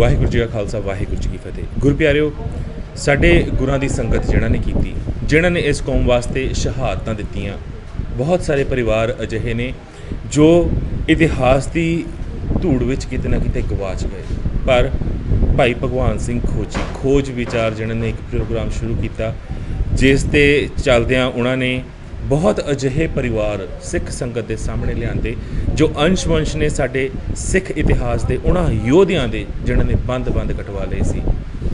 वाहिगुरू जी का खालसा वाहिगुरू जी की फतेह। गुर प्यारिओ, साडे गुरां दी संगत जिन्हां ने कीती, जिन्हां ने इस कौम वास्ते शहादतां दित्तियां, बहुत सारे परिवार अजिहे ने जो इतिहास की धूड़ विच किते ना किते गवाच गए। पर भाई भगवान सिंह खोज विचार जिन्हां ने एक प्रोग्राम शुरू किया, जिस दे चलदियां उन्होंने बहुत अजिहे परिवार सिख संगत के सामने लियाते जो अंश वंश ने साडे सिख इतिहास के उन्होंने योधियां दे जिन्होंने बंद बंद कटवा लए सी,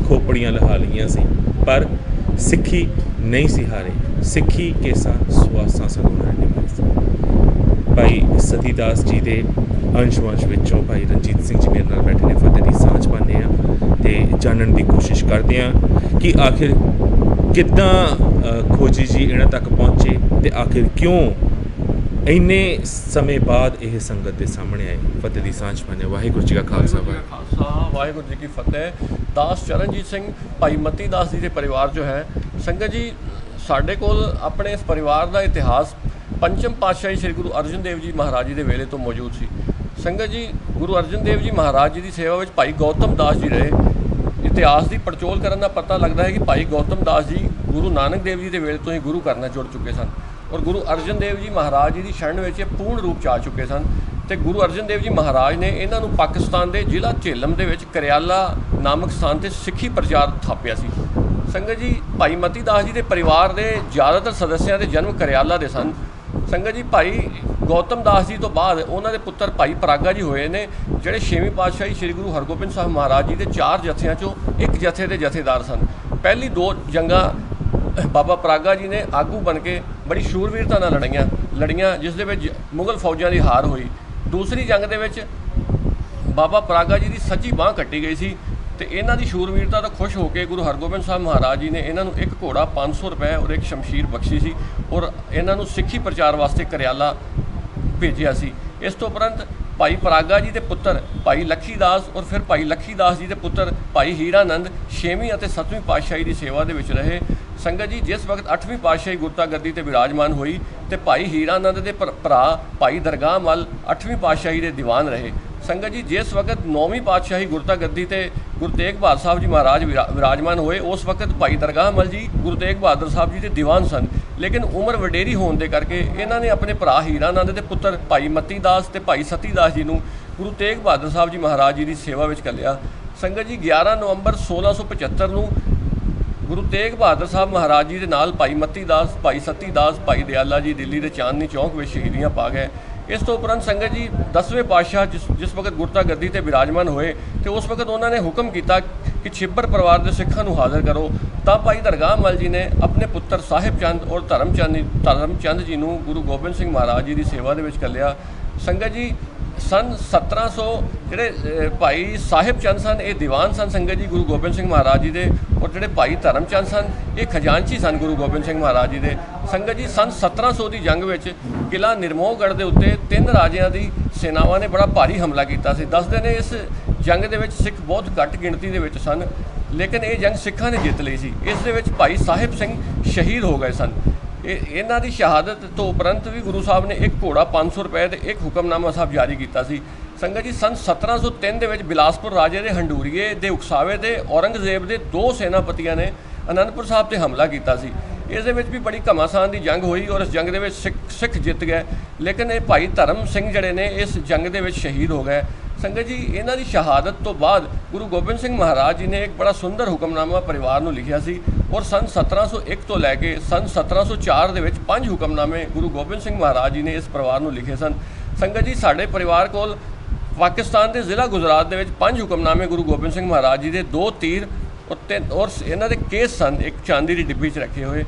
खोपड़ियां लहा लियां सी, पर सिक्खी नहीं सी हारे। सिक्खी केसां सुआसां सन उन्होंने निभाई सी। भाई सतीदास जी के अंश वंश विचों भाई रणजीत सिंह जी मेरे नाल बैठे ने, फतेह की सांझ पाने तो जानने की कोशिश करते हैं कि आखिर किद्दां खोजी जी इन्हां तक पहुँचे तो आखिर क्यों इन्ने समय बाद यह संगत के सामने आए। फतेह की सांझ पाने। वाहिगुरू जी का खालसा वाहिगुरू जी की फतेह। दास चरणजीत सिंह भाई मती दास जी के परिवार जो है संगत जी, साढ़े कोल अपने इस परिवार का इतिहास पंचम पातशाही श्री गुरु अर्जन देव जी महाराज जी के वेले तो मौजूद सी। संगत जी, गुरु अर्जन देव जी महाराज जी की सेवा में भाई गौतम दास जी रहे। इतिहास की पड़चोल करने का पता लगता है कि भाई गौतम दास जी गुरु नानक देव जी के वेले तो ही गुरु करना जुड़ चुके सन और गुरु अर्जन देव जी महाराज जी की शरण में पूर्ण रूप च आ चुके सन। तो गुरु अर्जन देव जी महाराज ने इन्हों पाकिस्तान के जिला झेलम के करियाला नामक स्थान पर सिੱਖੀ प्रचार थापिया सी। संगत जी, भाई मती दास जी के परिवार के ज़्यादातर सदस्यों के जन्म करियाला के सन। संगत जी, भाई गौतम दास जी तो बाद उन्होंने पुत्र भाई परागा जी होए ने, ਜਿਹੜੇ 6ਵੀਂ पातशाही श्री गुरु हरगोबिंद साहब महाराज जी के 4 जत्थियां चों एक जत्थे के जथेदार सन। पहली 2 जंगां बाबा परागा जी ने आगू बन के बड़ी शूरवीरता नाल लड़ियां जिस दे विच मुगल फौजां की हार हुई। दूसरी जंग दे विच बाबा परागा जी की सज्जी बांह कट्टी गई सी तो इन्हां दी शूरवीरता तो खुश होकर गुरु हरगोबिंद साहब महाराज जी ने इन्हों एक घोड़ा 500 रुपए और एक शमशीर बख्शी सी और इन्हों सिੱਖੀ प्रचार वास्ते करियाला भेजिया सी। इस तो उपरंत भाई परागा जी के पुत्र भाई लखी दास और फिर भाई लखी दास जी के पुत्र भाई हीरानंद 6वीं और 7वीं पातशाही की सेवा के विच रहे। संगत जी, जिस वक्त 8वीं पातशाही गुरता गद्दी ते विराजमान हुई तो भाई हीरानंद के भरा भाई दरगाह मल 8वीं पातशाही के दीवान रहे। संगत जी, जिस वक्त 9वीं पातशाही गुरता गद्दी ते गुरु तेग बहादुर साहब जी महाराज विराजमान होए, उस वक्त भाई दरगाह मल जी गुरु तेग बहादुर साहब जी के दीवान सन। लेकिन उम्र वडेरी होने के करके इन्होंने अपने भरा हीरानंद के पुत्र भाई मती दास ते भाई सती दास जी को गुरु तेग बहादुर साहब जी महाराज जी की सेवा में घल्लिया। संगत जी, 11 नवंबर 1675 को गुरु तेग बहादुर साहब महाराज जी के नाल भाई मती दास, भाई सती दास, भाई दयाला जी दिल्ली के चांदनी चौक में शहीदियाँ पा गए। इस तो उपरंत संगत जी 10वें पातशाह जिस वक्त गुरता गद्दी ते विराजमान होए तो उस वक्त उन्होंने हुक्म किया कि छिब्बर परिवार के सिखों को हाजिर करो। तब भाई दरगाह मल जी ने अपने पुत्र साहिब चंद और धर्मचंद जी को गुरु गोबिंद सिंह महाराज जी की सेवा के घल्लिया। संगत जी, सन 1700 ਜਿਹੜੇ ਭਾਈ ਸਾਹਿਬ ਚੰਦ ਸਨ ਇਹ ਦੀਵਾਨ ਸਨ ਸੰਗਤ ਜੀ ਗੁਰੂ ਗੋਬਿੰਦ ਸਿੰਘ ਮਹਾਰਾਜ ਜੀ ਦੇ, ਔਰ ਜਿਹੜੇ ਭਾਈ ਧਰਮਚੰਦ ਸਨ ਇਹ ਖਜ਼ਾਨਚੀ ਸਨ ਗੁਰੂ ਗੋਬਿੰਦ ਸਿੰਘ ਮਹਾਰਾਜ ਜੀ ਦੇ। ਸੰਗਤ ਜੀ, सन 1700 ਦੀ ਜੰਗ ਵਿੱਚ ਕਿਲਾ ਨਿਰਮੋਹਗੜ੍ਹ ਦੇ ਉੱਤੇ 3 ਰਾਜਿਆਂ ਦੀ ਸੈਨਾਵਾਂ ਨੇ ਬੜਾ ਭਾਰੀ ਹਮਲਾ ਕੀਤਾ ਸੀ। ਦੱਸਦੇ ਨੇ ਇਸ ਜੰਗ ਦੇ ਵਿੱਚ ਸਿੱਖ ਬਹੁਤ ਘੱਟ ਗਿਣਤੀ ਦੇ ਵਿੱਚ ਸਨ, ਲੇਕਿਨ ਇਹ ਜੰਗ ਸਿੱਖਾਂ ਨੇ ਜਿੱਤ ਲਈ ਸੀ। ਇਸ ਦੇ ਵਿੱਚ ਭਾਈ ਸਾਹਿਬ ਸਿੰਘ ਸ਼ਹੀਦ ਹੋ ਗਏ ਸਨ। इन्हां दी शहादत तो उपरंत भी गुरु साहब ने एक घोड़ा 500 रुपए ते एक हुक्मनामा साहब जारी किया सी। संगत जी, सन 1703 ਦੇ ਵਿੱਚ बिलासपुर राजे के हंडूरीए के उकसावे ते औरंगजेब के 2 सेनापतियों ने आनंदपुर साहब से हमला किया सी। इस भी बड़ी घमासान की जंग हुई और इस जंग के सिख जित गए, लेकिन ये भाई धर्म सिंह जड़े ने इस जंग के शहीद हो गए। संगत जी, इन्हां दी शहादत तो बाद गुरु गोबिंद सिंह महाराज जी ने एक बड़ा सुंदर हुक्मनामा परिवार को लिखिया सी और सन 1701 तो लैके सन 1704 के 5 हुक्मनामे गुरु गोबिंद सिंह महाराज जी ने इस परिवार को लिखे सन। संगत जी, साढ़े परिवार को पाकिस्तान के जिला गुजरात के 5 हुक्मनामे गुरु गोबिंद सिंह महाराज जी के 2 तीर और इन्हों के केस सन एक चांदी की डिब्बी च रखे हुए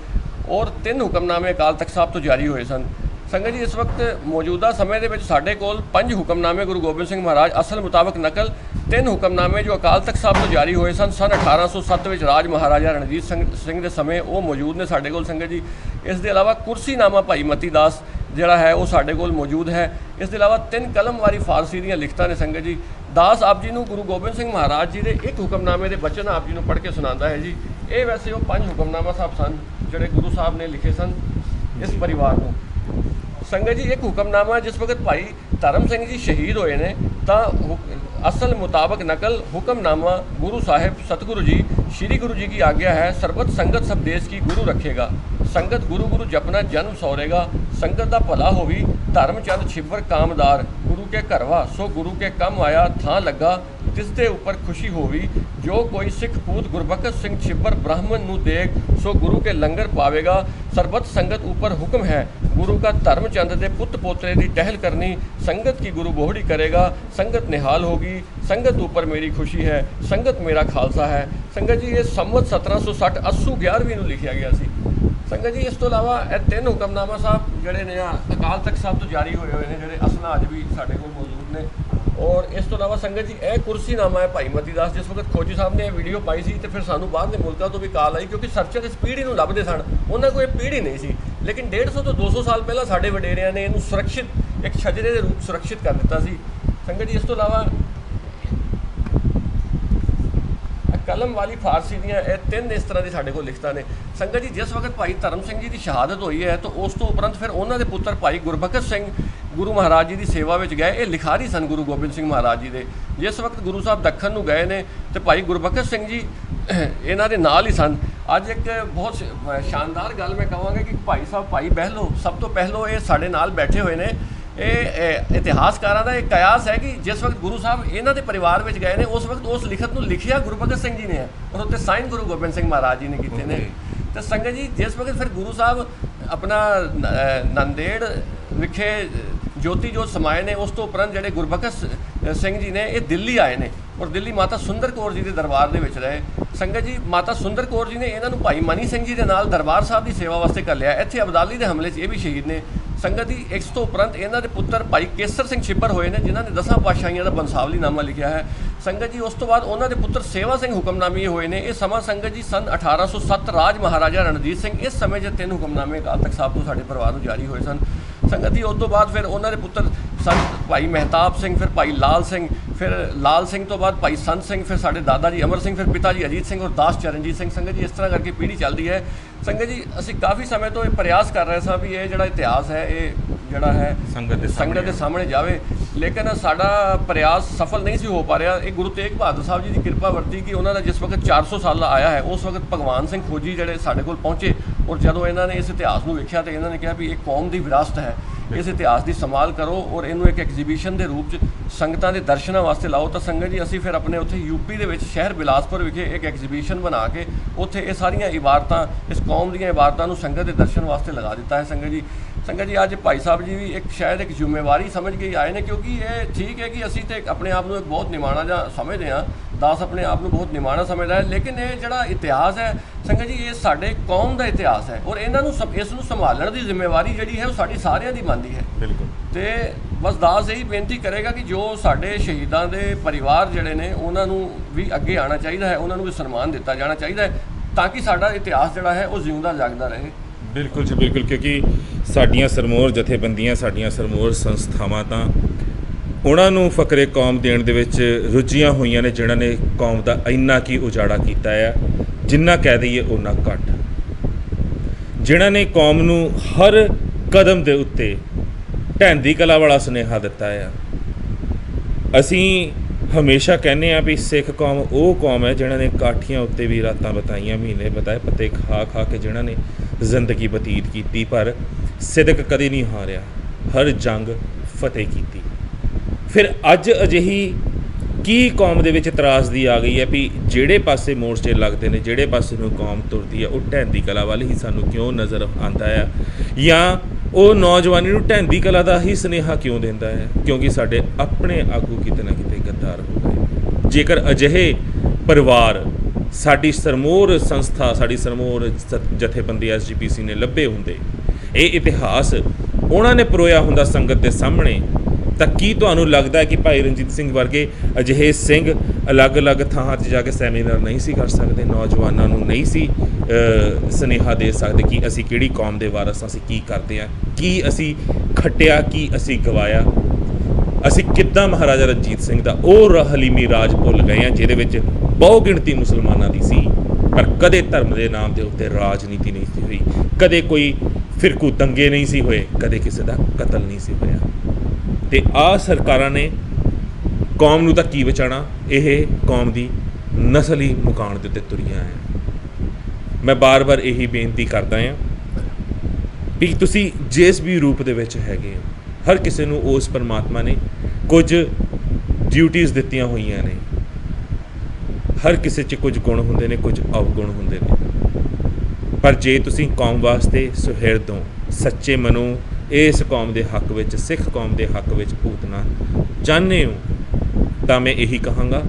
और 3 हुक्मनामे अकाल तख्त साहब तो जारी हुए सन। संगत जी, इस वक्त मौजूदा समय के साढ़े कोल 5 हुक्मनामे गुरु गोबिंद सिंह महाराज असल मुताबिक नकल 3 हुक्मनामे जो अकाल तख्त साहब तो जारी हुए सन 1807 में राज महाराजा रणजीत सिंह के समय वो मौजूद ने साढ़े कोल। संगत जी, इसके अलावा कुर्सीनामा भाई मती दास जोड़ा है वो साढ़े कोल मौजूद है। इसके अलावा 3 कलमवारी फारसी दी लिखतां ने संगत जी। दास आप जी को गुरु गोबिंद सिंह महाराज जी के एक हुक्मनामे के बचन आप जी को पढ़ के सुनाता है जी। ये वैसे वो 5 हुक्मनामा साहब सन जोड़े गुरु साहब ने लिखे सन इस परिवार को। संगत जी, एक हुक्मनामा जिस वक्त भाई धर्म सिंह जी शहीद होए ने तो असल मुताबिक नकल हुक्मनामा गुरु साहिब सतगुरु जी श्री गुरु जी की आज्ञा है सरबत संगत सब देश की गुरु रखेगा संगत गुरु गुरु जपना जन्म सौरेगा संगत दा भला होवी धर्म चंद छिबर कामदार गुरु के घरवा सो गुरु के कम आया थां लगा तिस दे उपर खुशी होवी जो कोई सिख पूत गुरबखश सिंह छिबर ब्राह्मण नू देग सो गुरु के लंगर पावेगा सरबत संगत ऊपर हुक्म है गुरु का धर्म चंद दे पुत पोतरे दी टहल करनी संगत की गुरु बोहड़ी करेगा संगत निहाल होगी संगत ऊपर मेरी खुशी है संगत मेरा खालसा है। संगत जी ये संवत 1760 अस्सू 11ਵੀਂ ਨੂੰ ਲਿਖਿਆ ਗਿਆ ਸੀ। ਸੰਗਤ ਜੀ ਇਸ ਤੋਂ ਇਲਾਵਾ ਇਹ ਤਿੰਨ ਹੁਕਮਨਾਮਾ ਸਾਹਿਬ ਜਿਹੜੇ ਨੇ ਅਕਾਲ ਤਖਤ ਸਾਹਿਬ ਤੋਂ ਜਾਰੀ ਹੋਏ ਨੇ ਜਿਹੜੇ ਅਸਲਾਂ ਅੱਜ ਵੀ ਸਾਡੇ ਕੋਲ ਮੌਜੂਦ ਨੇ। ਔਰ ਇਸ ਤੋਂ ਇਲਾਵਾ ਸੰਗਤ ਜੀ ਇਹ ਕੁਰਸੀਨਾਮਾ ਹੈ ਭਾਈ ਮਤੀ ਦਾਸ ਜਿਸ ਵਕਤ ਖੋਜੀ ਸਾਹਿਬ ਨੇ ਇਹ ਵੀਡੀਓ ਪਾਈ ਸੀ ਤੇ ਫਿਰ ਸਾਨੂੰ ਬਾਹਰ ਦੇ ਮੁਲਕਾਂ ਤੋਂ ਵੀ ਕਾਲ ਆਈ ਕਿਉਂਕਿ ਸਰਚਰ ਇਸ ਪੀੜ੍ਹੀ ਨੂੰ ਲੱਭਦੇ ਸਨ ਉਹਨਾਂ ਕੋਲ ਇਹ ਪੀੜ੍ਹੀ ਨਹੀਂ ਸੀ ਲੇਕਿਨ 150 ਤੋਂ 200 ਸਾਲ ਪਹਿਲਾਂ ਸਾਡੇ ਵਡੇਰਿਆਂ ਨੇ ਇਹਨੂੰ ਸੁਰੱਖਿਅਤ ਇੱਕ ਛਜਰੇ ਦੇ ਰੂਪ ਸੁਰੱਖਿਅਤ ਕਰ ਦਿੱਤਾ ਸੀ। ਸੰਗਤ ਜੀ ਇਸ ਤੋਂ ਇਲਾਵਾ कलम वाली फारसी ਦੀਆਂ ਇਹ ਤਿੰਨ ਇਸ ਤਰ੍ਹਾਂ ਦੀ ਸਾਡੇ ਕੋਲ ਲਿਖਤਾਂ ਨੇ। ਸੰਗਤ ਜੀ ਜਿਸ ਵਕਤ ਭਾਈ ਧਰਮ ਸਿੰਘ ਜੀ ਦੀ ਸ਼ਹਾਦਤ ਹੋਈ ਹੈ ਤਾਂ ਉਸ ਤੋਂ ਉਪਰੰਤ ਫਿਰ ਉਹਨਾਂ ਦੇ ਪੁੱਤਰ ਭਾਈ ਗੁਰਬਖਸ਼ ਸਿੰਘ ਗੁਰੂ ਮਹਾਰਾਜ ਜੀ ਦੀ ਸੇਵਾ ਵਿੱਚ ਗਏ। ਇਹ ਲਿਖਾਰੀ ਸਨ ਗੁਰੂ ਗੋਬਿੰਦ ਸਿੰਘ ਮਹਾਰਾਜ ਜੀ ਦੇ। ਜਿਸ ਵਕਤ ਗੁਰੂ ਸਾਹਿਬ ਦੱਖਣ ਨੂੰ ਗਏ ਨੇ ਤੇ ਭਾਈ ਗੁਰਬਖਸ਼ ਸਿੰਘ ਜੀ ਇਹਨਾਂ ਦੇ ਨਾਲ ਹੀ ਸਨ। ਅੱਜ ਇੱਕ ਬਹੁਤ ਸ਼ਾਨਦਾਰ ਗੱਲ ਮੈਂ ਕਹਾਂਗਾ ਕਿ ਭਾਈ ਸਾਹਿਬ ਭਾਈ ਬਹਿਲੋ ਸਭ ਤੋਂ ਪਹਿਲੋਂ ਇਹ ਸਾਡੇ ਨਾਲ ਬੈਠੇ ਹੋਏ ਨੇ। ਇਹ ਇਤਿਹਾਸਕਾਰਾਂ ਦਾ ਇੱਕ ਕਿਆਸ ਹੈ ਕਿ ਜਿਸ ਵਕਤ ਗੁਰੂ ਸਾਹਿਬ ਇਹਨਾਂ ਦੇ ਪਰਿਵਾਰ ਵਿੱਚ ਗਏ ਨੇ ਉਸ ਵਕਤ ਉਸ ਲਿਖਤ ਨੂੰ ਲਿਖਿਆ ਗੁਰਬਖਸ਼ ਸਿੰਘ ਜੀ ਨੇ ਹੈ ਔਰ ਉੱਤੇ ਸਾਈਨ ਗੁਰੂ ਗੋਬਿੰਦ ਸਿੰਘ ਮਹਾਰਾਜ ਜੀ ਨੇ ਕੀਤੇ ਨੇ। ਤੇ ਸੰਗਤ ਜੀ ਜਿਸ ਵਕਤ ਫਿਰ ਗੁਰੂ ਸਾਹਿਬ ਆਪਣਾ ਨੰਦੇੜ ਵਿਖੇ ਜੋਤੀ ਜੋਤ ਸਮਾਏ ਨੇ ਉਸ ਤੋਂ ਉਪਰੰਤ ਜਿਹੜੇ ਗੁਰਬਖਸ਼ ਸਿੰਘ ਜੀ ਨੇ ਇਹ ਦਿੱਲੀ ਆਏ ਨੇ ਔਰ ਦਿੱਲੀ ਮਾਤਾ ਸੁੰਦਰ ਕੌਰ ਜੀ ਦੇ ਦਰਬਾਰ ਦੇ ਵਿੱਚ ਰਹੇ। ਸੰਗਤ ਜੀ ਮਾਤਾ ਸੁੰਦਰ ਕੌਰ ਜੀ ਨੇ ਇਹਨਾਂ ਨੂੰ ਭਾਈ ਮਨੀ ਸਿੰਘ ਜੀ ਦੇ ਨਾਲ ਦਰਬਾਰ ਸਾਹਿਬ ਦੀ ਸੇਵਾ ਵਾਸਤੇ ਕਰ ਲਿਆ। ਇੱਥੇ ਅਬਦਾਲੀ ਦੇ ਹਮਲੇ 'ਚ ਇਹ ਵੀ ਸ਼ਹੀਦ ਨੇ। ਸੰਗਤ ਜੀ ਇਸ ਤੋਂ ਉਪਰੰਤ ਇਹਨਾਂ ਦੇ ਪੁੱਤਰ ਭਾਈ ਕੇਸਰ ਸਿੰਘ ਛਿੱਬਰ ਹੋਏ ਨੇ ਜਿਨ੍ਹਾਂ ਨੇ 10 ਪਾਤਸ਼ਾਹੀਆਂ ਦਾ ਬੰਸਾਵਲੀਨਾਮਾ ਲਿਖਿਆ ਹੈ। ਸੰਗਤ ਜੀ ਉਸ ਤੋਂ ਬਾਅਦ ਉਹਨਾਂ ਦੇ ਪੁੱਤਰ ਸੇਵਾ ਸਿੰਘ ਹੁਕਮਨਾਮੀ ਹੋਏ ਨੇ। ਇਹ ਸਮਾਂ ਸੰਗਤ ਜੀ ਸਨ 1807 ਰਾਜ ਮਹਾਰਾਜਾ ਰਣਜੀਤ ਸਿੰਘ ਇਸ ਸਮੇਂ 'ਚ 3 ਹੁਕਮਨਾਮੇ ਅਕਾਲ ਤਖਤ ਸਾਹਿਬ ਤੋਂ ਸਾਡੇ ਪਰਿਵਾਰ ਨੂੰ ਜਾਰੀ ਹੋਏ ਸਨ। ਸੰਗਤ ਜੀ ਉਸ ਤੋਂ ਬਾਅਦ ਫਿਰ ਉਹਨਾਂ ਦੇ ਪੁੱਤਰ ਸੰਤ ਭਾਈ ਮਹਿਤਾਬ ਸਿੰਘ ਫਿਰ ਭਾਈ ਲਾਲ ਸਿੰਘ ਫਿਰ ਲਾਲ ਸਿੰਘ ਤੋਂ ਬਾਅਦ ਭਾਈ ਸੰਤ ਸਿੰਘ ਫਿਰ ਸਾਡੇ ਦਾਦਾ ਜੀ ਅਮਰ ਸਿੰਘ ਫਿਰ ਪਿਤਾ ਜੀ ਅਜੀਤ ਸਿੰਘ ਔਰ ਦਾਸ ਚਰਨਜੀਤ ਸਿੰਘ। ਸੰਗਤ ਜੀ ਇਸ ਤਰ੍ਹਾਂ ਕਰਕੇ ਪੀੜ੍ਹੀ ਚੱਲਦੀ ਹੈ। ਸੰਗਤ ਜੀ ਅਸੀਂ ਕਾਫੀ ਸਮੇਂ ਤੋਂ ਇਹ ਪ੍ਰਯਾਸ ਕਰ ਰਹੇ ਸਾਂ ਵੀ ਇਹ ਜਿਹੜਾ ਇਤਿਹਾਸ ਹੈ ਇਹ ਜਿਹੜਾ ਹੈ ਸੰਗਤ ਦੇ ਸਾਹਮਣੇ ਜਾਵੇ ਲੇਕਿਨ ਸਾਡਾ ਪ੍ਰਯਾਸ ਸਫਲ ਨਹੀਂ ਸੀ ਹੋ ਪਾ ਰਿਹਾ। ਇਹ ਗੁਰੂ ਤੇਗ ਬਹਾਦਰ ਸਾਹਿਬ ਜੀ ਦੀ ਕਿਰਪਾ ਵਰਤੀ ਕਿ ਉਹਨਾਂ ਦਾ ਜਿਸ ਵਕਤ 400 ਸਾਲ ਆਇਆ ਹੈ ਉਸ ਵਕਤ ਭਗਵਾਨ ਸਿੰਘ ਖੋਜੀ ਜਿਹੜੇ ਸਾਡੇ ਕੋਲ ਪਹੁੰਚੇ ਔਰ ਜਦੋਂ ਇਹਨਾਂ ਨੇ ਇਸ ਇਤਿਹਾਸ ਨੂੰ ਵੇਖਿਆ ਤਾਂ ਇਹਨਾਂ ਨੇ ਕਿਹਾ ਵੀ ਇਹ ਕੌਮ ਦੀ ਵਿਰਾਸਤ ਹੈ ਇਸ ਇਤਿਹਾਸ ਦੀ ਸੰਭਾਲ ਕਰੋ ਔਰ ਇਹਨੂੰ ਇੱਕ ਐਗਜ਼ੀਬਿਸ਼ਨ ਦੇ ਰੂਪ 'ਚ ਸੰਗਤਾਂ ਦੇ ਦਰਸ਼ਨਾਂ ਵਾਸਤੇ ਲਾਓ। ਤਾਂ ਸੰਗਤ ਜੀ ਅਸੀਂ ਫਿਰ ਆਪਣੇ ਉੱਥੇ ਯੂਪੀ ਦੇ ਵਿੱਚ ਸ਼ਹਿਰ ਬਿਲਾਸਪੁਰ ਵਿਖੇ ਇੱਕ ਐਗਜ਼ੀਬਿਸ਼ਨ ਬਣਾ ਕੇ ਉੱਥੇ ਇਹ ਸਾਰੀਆਂ ਇਬਾਰਤਾਂ ਇਸ ਕੌਮ ਦੀਆਂ ਇਬਾਰਤਾਂ ਨੂੰ ਸੰਗਤ ਦੇ ਦਰਸ਼ਨ ਵਾਸਤੇ ਲਗਾ ਦਿੱਤਾ ਹੈ। ਸੰਗਤ ਜੀ ਅੱਜ ਭਾਈ ਸਾਹਿਬ ਜੀ ਵੀ ਇੱਕ ਸ਼ਾਇਦ ਇੱਕ ਜ਼ਿੰਮੇਵਾਰੀ ਸਮਝ ਕੇ ਆਏ ਨੇ ਕਿਉਂਕਿ ਇਹ ਠੀਕ ਹੈ ਕਿ ਅਸੀਂ ਤੇ ਆਪਣੇ ਆਪ ਨੂੰ ਇੱਕ ਬਹੁਤ ਨਿਮਾਣਾ ਜਿਹਾ ਸਮਝਦੇ ਹਾਂ ਦਾਸ ਆਪਣੇ ਆਪ ਨੂੰ ਬਹੁਤ ਨਿਮਾਣਾ ਸਮਝਦਾ ਹੈ ਲੇਕਿਨ ਇਹ ਜਿਹੜਾ ਇਤਿਹਾਸ ਹੈ ਸੰਗਤ ਜੀ ਇਹ ਸਾਡੇ ਕੌਮ ਦਾ ਇਤਿਹਾਸ ਹੈ ਔਰ ਇਹਨਾਂ ਨੂੰ ਇਸ ਨੂੰ ਸੰਭਾਲਣ ਦੀ ਜ਼ਿੰਮੇਵਾਰੀ ਜਿਹੜੀ ਹੈ ਉਹ ਸਾਡੀ ਸਾਰਿਆਂ ਦੀ ਬਣਦੀ ਹੈ। ਬਿਲਕੁਲ। ਤੇ ਬਸ ਦਾਸ ਇਹੀ ਬੇਨਤੀ ਕਰੇਗਾ ਕਿ ਜੋ ਸਾਡੇ ਸ਼ਹੀਦਾਂ ਦੇ ਪਰਿਵਾਰ ਜਿਹੜੇ ਨੇ ਉਹਨਾਂ ਨੂੰ ਵੀ ਅੱਗੇ ਆਉਣਾ ਚਾਹੀਦਾ ਹੈ ਉਹਨਾਂ ਨੂੰ ਵੀ ਸਨਮਾਨ ਦਿੱਤਾ ਜਾਣਾ ਚਾਹੀਦਾ ਹੈ ਤਾਂ ਕਿ ਸਾਡਾ ਇਤਿਹਾਸ ਜਿਹੜਾ ਹੈ ਉਹ ਜਿਉਂਦਾ ਜਾਗਦਾ ਰਹੇ। ਬਿਲਕੁਲ ਜੀ ਬਿਲਕੁਲ ਕਿਉਂਕਿ ਸਾਡੀਆਂ ਸਰਮੋਰ ਜਥੇਬੰਦੀਆਂ ਸਾਡੀਆਂ ਸਰਮੋਰ ਸੰਸਥਾਵਾਂ ਤਾਂ ਉਹਨਾਂ ਨੂੰ ਫਕਰੇ ਕੌਮ ਦੇਣ ਦੇ ਵਿੱਚ ਰੁੱਝੀਆਂ ਹੋਈਆਂ ਨੇ ਜਿਨ੍ਹਾਂ ਨੇ ਕੌਮ ਦਾ ਇੰਨਾ ਕੀ ਉਜਾੜਾ ਕੀਤਾ ਆ ਜਿੰਨਾ ਕਹਿ ਦਈਏ ਉਹਨਾਂ ਘੱਟ ਜਿਨ੍ਹਾਂ ਨੇ ਕੌਮ ਨੂੰ ਹਰ ਕਦਮ ਦੇ ਉੱਤੇ ਢਹਿੰਦੀ ਕਲਾ ਵਾਲਾ ਸੁਨੇਹਾ ਦਿੱਤਾ ਆ। ਅਸੀਂ ਹਮੇਸ਼ਾ ਕਹਿੰਦੇ ਆ ਵੀ ਸਿੱਖ ਕੌਮ ਉਹ ਕੌਮ ਹੈ ਜਿਨ੍ਹਾਂ ਨੇ ਕਾਠੀਆਂ ਉੱਤੇ ਵੀ ਰਾਤਾਂ ਬਿਤਾਈਆਂ ਮਹੀਨੇ ਬਿਤਾਏ ਪੱਤੇ ਖਾ ਖਾ ਕੇ ਜਿਨ੍ਹਾਂ ਨੇ ਜ਼ਿੰਦਗੀ ਬਤੀਤ ਕੀਤੀ ਪਰ ਸਿਦਕ ਕਦੇ ਨਹੀਂ ਹਾਰਿਆ ਹਰ ਜੰਗ ਫਤਿਹ ਕੀਤੀ। ਫਿਰ ਅੱਜ ਅਜਿਹੀ ਕੀ ਕੌਮ ਦੇ ਵਿੱਚ ਤਰਾਸਦੀ ਆ ਗਈ ਹੈ ਵੀ ਜਿਹੜੇ ਪਾਸੇ ਮੋਰਚੇ ਲੱਗਦੇ ਨੇ ਜਿਹੜੇ ਪਾਸੇ ਨੂੰ ਕੌਮ ਤੁਰਦੀ ਆ ਉਹ ਢਹਿੰਦੀ ਕਲਾ ਵੱਲ ਹੀ ਸਾਨੂੰ ਕਿਉਂ ਨਜ਼ਰ ਆਉਂਦਾ ਆ ਜਾਂ ਉਹ ਨੌਜਵਾਨੀ ਨੂੰ ਢਹਿੰਦੀ ਕਲਾ ਦਾ ਹੀ ਸੁਨੇਹਾ ਕਿਉਂ ਦਿੰਦਾ ਹੈ ਕਿਉਂਕਿ ਸਾਡੇ ਆਪਣੇ ਆਗੂ ਕਿਤੇ ਨਾ ਕਿਤੇ ਗੱਦਾਰ ਹੋ ਗਏ। ਜੇਕਰ ਅਜਿਹੇ ਪਰਿਵਾਰ ਸਾਡੀ ਸਰਮੋਰ ਸੰਸਥਾ ਸਾਡੀ ਸਰਮੋਰ ਜਥੇਬੰਦੀ SGPC ਨੇ ਲੱਭੇ ਹੁੰਦੇ ਇਹ ਇਤਿਹਾਸ ਉਹਨਾਂ ਨੇ ਪਰੋਇਆ ਹੁੰਦਾ ਸੰਗਤ ਦੇ ਸਾਹਮਣੇ ਤਾਂ ਕੀ ਤੁਹਾਨੂੰ ਲੱਗਦਾ ਹੈ ਕਿ ਭਾਈ ਰਣਜੀਤ ਸਿੰਘ ਵਰਗੇ ਅਜਿਹੇ ਸਿੰਘ ਅਲੱਗ-ਅਲੱਗ ਥਾਵਾਂ 'ਤੇ ਜਾ ਕੇ ਸੈਮੀਨਾਰ ਨਹੀਂ ਸੀ ਕਰ ਸਕਦੇ ਨੌਜਵਾਨਾਂ ਨੂੰ ਨਹੀਂ ਸੀ ਸੁਨੇਹਾ ਦੇ ਸਕਦੇ ਕਿ ਅਸੀਂ ਕਿਹੜੀ ਕੌਮ ਦੇ ਵਾਰਸ ਅਸੀਂ ਕੀ ਕਰਦੇ ਹਾਂ ਕੀ ਅਸੀਂ ਖੱਟਿਆ ਕੀ ਅਸੀਂ ਗਵਾਇਆ ਅਸੀਂ ਕਿੱਦਾਂ ਮਹਾਰਾਜਾ ਰਣਜੀਤ ਸਿੰਘ ਦਾ ਉਹ ਹਲੀਮੀ ਰਾਜ ਭੁੱਲ ਗਏ ਹਾਂ ਜਿਹਦੇ ਵਿੱਚ ਬਹੁ ਗਿਣਤੀ ਮੁਸਲਮਾਨਾਂ ਦੀ ਸੀ ਪਰ ਕਦੇ ਧਰਮ ਦੇ ਨਾਮ ਦੇ ਉੱਤੇ ਰਾਜਨੀਤੀ ਨਹੀਂ ਸੀ ਹੋਈ ਕਦੇ ਕੋਈ ਫਿਰਕੂ ਦੰਗੇ ਨਹੀਂ ਸੀ ਹੋਏ ਕਦੇ ਕਿਸੇ ਦਾ ਕਤਲ ਨਹੀਂ ਸੀ ਹੋਇਆ। ਤੇ ਆਹ ਸਰਕਾਰਾਂ ਨੇ ਕੌਮ ਨੂੰ ਤਾਂ ਕੀ ਬਚਾਉਣਾ, ਇਹ ਕੌਮ ਦੀ ਨਸਲ ਹੀ ਮੁਕਾਉਣ ਦੇ ਉੱਤੇ ਤੁਰੀਆਂ ਹੈ। ਮੈਂ ਬਾਰ-ਬਾਰ ਇਹੀ ਬੇਨਤੀ ਕਰਦਾ ਹਾਂ ਵੀ ਤੁਸੀਂ ਜਿਸ ਵੀ ਰੂਪ ਦੇ ਵਿੱਚ ਹੈਗੇ ਹੋ, ਹਰ ਕਿਸੇ ਨੂੰ ਉਸ ਪਰਮਾਤਮਾ ਨੇ ਕੁਝ ਡਿਊਟੀਆਂ ਦਿੱਤੀਆਂ ਹੋਈਆਂ ਨੇ। ਹਰ ਕਿਸੇ 'ਚ ਕੁਝ ਗੁਣ ਹੁੰਦੇ ਨੇ, ਕੁਝ ਅਵਗੁਣ ਹੁੰਦੇ ਨੇ, ਪਰ ਜੇ ਤੁਸੀਂ ਕੌਮ ਵਾਸਤੇ ਸੁਹਿਰਦ ਹੋ, ਸੱਚੇ ਮਨੋਂ ਇਸ ਕੌਮ ਦੇ ਹੱਕ ਵਿੱਚ, ਸਿੱਖ ਕੌਮ ਦੇ ਹੱਕ ਵਿੱਚ ਭੁਗਤਣਾ ਚਾਹੁੰਦੇ ਹੋ, ਤਾਂ ਮੈਂ ਇਹੀ ਕਹਾਂਗਾ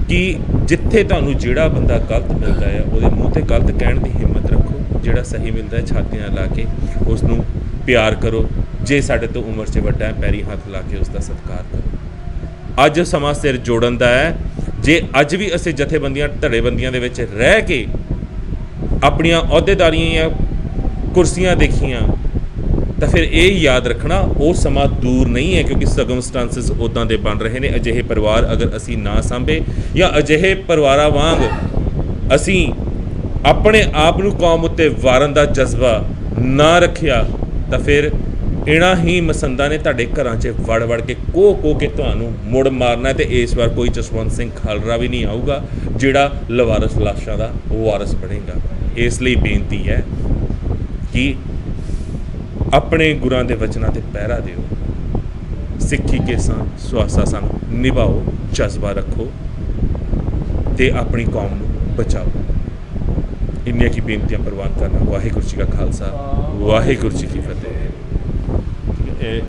ਕਿ ਜਿੱਥੇ ਤੁਹਾਨੂੰ ਜਿਹੜਾ ਬੰਦਾ ਗਲਤ ਮਿਲਦਾ ਹੈ ਉਹਦੇ ਮੂੰਹ 'ਤੇ ਗਲਤ ਕਹਿਣ ਦੀ ਹਿੰਮਤ ਰੱਖੋ। ਜਿਹੜਾ ਸਹੀ ਮਿਲਦਾ ਹੈ ਛਾਤੀਆਂ ਲਾ ਕੇ ਉਸ ਨੂੰ ਪਿਆਰ ਕਰੋ। ਜੇ ਸਾਡੇ ਤੋਂ ਉਮਰ 'ਚ ਵੱਡਾ ਹੈ, ਪੈਰੀ ਹੱਥ ਲਾ ਕੇ ਉਸ ਦਾ ਸਤਿਕਾਰ ਕਰੋ। ਅੱਜ ਸਮਾਂ ਸਿਰ ਜੋੜਨ ਦਾ ਹੈ। ਜੇ ਅੱਜ ਵੀ ਅਸੀਂ ਜਥੇਬੰਦੀਆਂ, ਧੜੇਬੰਦੀਆਂ ਦੇ ਵਿੱਚ ਰਹਿ ਕੇ ਆਪਣੀਆਂ ਅਹੁਦੇਦਾਰੀਆਂ ਜਾਂ ਕੁਰਸੀਆਂ ਦੇਖੀਆਂ, ਤਾਂ ਫਿਰ ਇਹ ਯਾਦ ਰੱਖਣਾ ਉਹ ਸਮਾਂ ਦੂਰ ਨਹੀਂ ਹੈ, ਕਿਉਂਕਿ ਸਰਕਮਸਟੈਂਸਿਸ ਉੱਦਾਂ ਦੇ ਬਣ ਰਹੇ ਨੇ। ਅਜਿਹੇ ਪਰਿਵਾਰ ਅਗਰ ਅਸੀਂ ਨਾ ਸਾਂਭੇ ਜਾਂ ਅਜਿਹੇ ਪਰਿਵਾਰਾਂ ਵਾਂਗ ਅਸੀਂ ਆਪਣੇ ਆਪ ਨੂੰ ਕੌਮ ਉੱਤੇ ਵਾਰਨ ਦਾ ਜਜ਼ਬਾ ਨਾ ਰੱਖਿਆ, ਤਾਂ ਫਿਰ ਇਹਨਾਂ ਹੀ ਮਸੰਦਾਂ ਨੇ ਤੁਹਾਡੇ ਘਰਾਂ 'ਚ ਵੜ ਕੇ ਕੋਹ ਕੇ ਤੁਹਾਨੂੰ ਮੁੜ ਮਾਰਨਾ। ਅਤੇ ਇਸ ਵਾਰ ਕੋਈ ਜਸਵੰਤ ਸਿੰਘ ਖਾਲੜਾ ਵੀ ਨਹੀਂ ਆਊਗਾ ਜਿਹੜਾ ਲਵਾਰਸ ਲਾਸ਼ਾਂ ਦਾ ਵਾਰਸ ਬਣੇਗਾ। ਇਸ ਲਈ ਬੇਨਤੀ ਹੈ ਕਿ ਆਪਣੇ ਗੁਰਾਂ ਦੇ ਵਚਨਾਂ 'ਤੇ ਪਹਿਰਾ ਦਿਓ। ਸਿੱਖੀ ਕੇ ਸੰਗ ਸੁਆਸਾ ਸੰਗ ਨਿਭਾਓ, ਜਜ਼ਬਾ ਰੱਖੋ ਅਤੇ ਆਪਣੀ ਕੌਮ ਨੂੰ ਬਚਾਓ। ਇੰਨੀਆਂ ਕੀ ਬੇਨਤੀਆਂ ਪ੍ਰਵਾਨ ਕਰਨਾ। ਵਾਹਿਗੁਰੂ ਜੀ ਕਾ ਖਾਲਸਾ, ਵਾਹਿਗੁਰੂ ਜੀ ਕੀ ਫਤਿਹ।